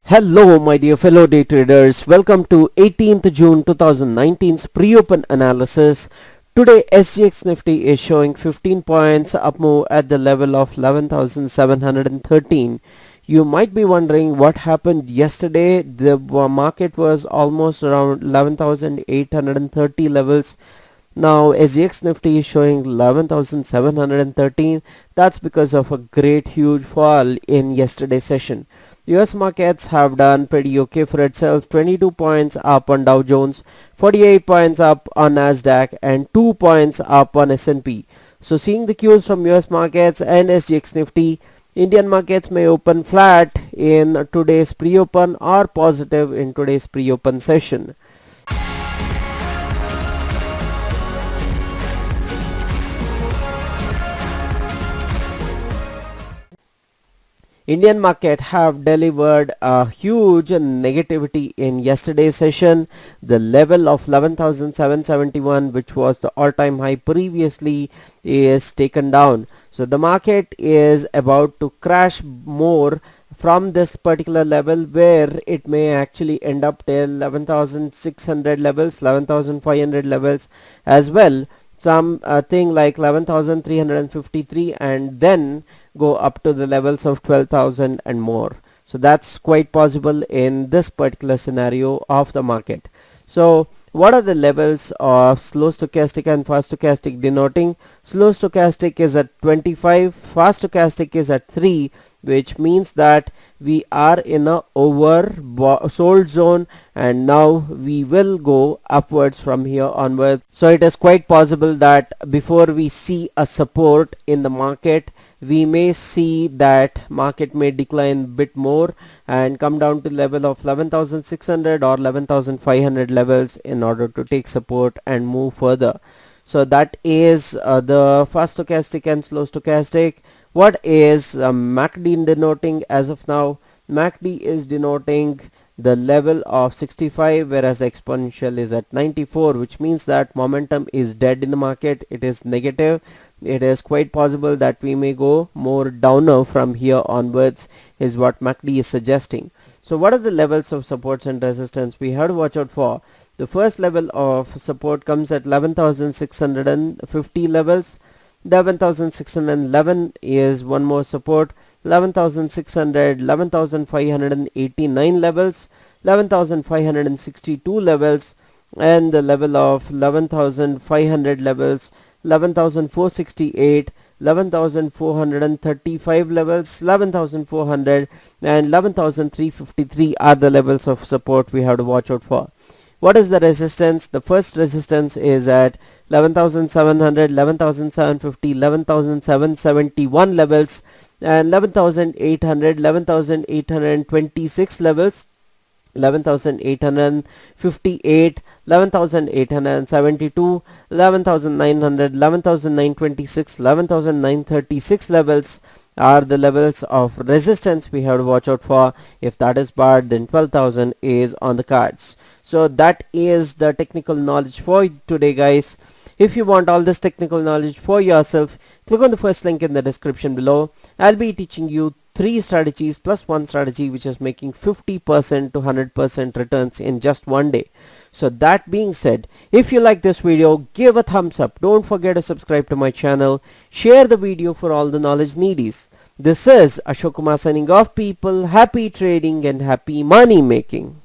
Hello my dear fellow day traders, welcome to 18th June 2019's pre-open analysis. Today SGX Nifty is showing 15 points up move at the level of 11,713. You might be wondering what happened yesterday. The market was almost around 11,830 levels. Now SGX Nifty is showing 11,713. That's because of a great huge fall in yesterday's session. US markets have done pretty okay for itself. 22 points up on DowJones, 48 points up on Nasdaq, and 2 points up on S&P. So seeing the cues from US markets and SGX Nifty, Indian markets may open flat in today's pre-open or positive in today's pre-open session. Indian market have delivered a huge negativity in yesterday's session. The level of 11,771, which was the all-time high previously, is taken down. So the market is about to crash more from this particular level, where it may actually end up till 11,600 levels, 11,500 levels as well. Some thing like 11,353, and then go up to the levels of 12,000 and more. So that's quite possible in this particular scenario of the market. So what are the levels of slow stochastic and fast stochastic denoting? Slow stochastic is at 25, fast stochastic is at 3, which means that we are in a oversold zone, and now we will go upwards from here onwards. So it is quite possible that before we see a support in the market, we may see that market may decline a bit more and come down to level of 11,600 or 11,500 levels in order to take support and move further. So that is the fast stochastic and slow stochastic. What is MACD denoting as of now? MACD is denoting the level of 65, whereas the exponential is at 94, which means that momentum is dead in the market. It is negative. It is quite possible that we may go more downer from here onwards, is what MACD is suggesting. So what are the levels of supports and resistance we have to watch out for? The first level of support comes at 11,650 levels. 11,611 is one more support. 11,600, 11,589 levels, 11,562 levels, and the level of 11,500 levels, 11,468, 11,435 levels, 11,400, and 11,353 are the levels of support we have to watch out for. What is the resistance? The first resistance is at 11,700, 11,750, 11,771 levels, and 11,800, 11,826 levels, 11,858, 11,872, 11,900, 11,926, 11,936 levels are the levels of resistance we have to watch out for. If that is barred, then 12,000 is on the cards. So that is the technical knowledge for today, guys. If you want all this technical knowledge for yourself, click on the first link in the description below. I'll be teaching you 3 strategies plus 1 strategy which is making 50% to 100% returns in just one day. So that being said, if you like this video, give a thumbs up. Don't forget to subscribe to my channel. Share the video for all the knowledge needies. This is Ashok Kumar signing off, people. Happy trading and happy money making.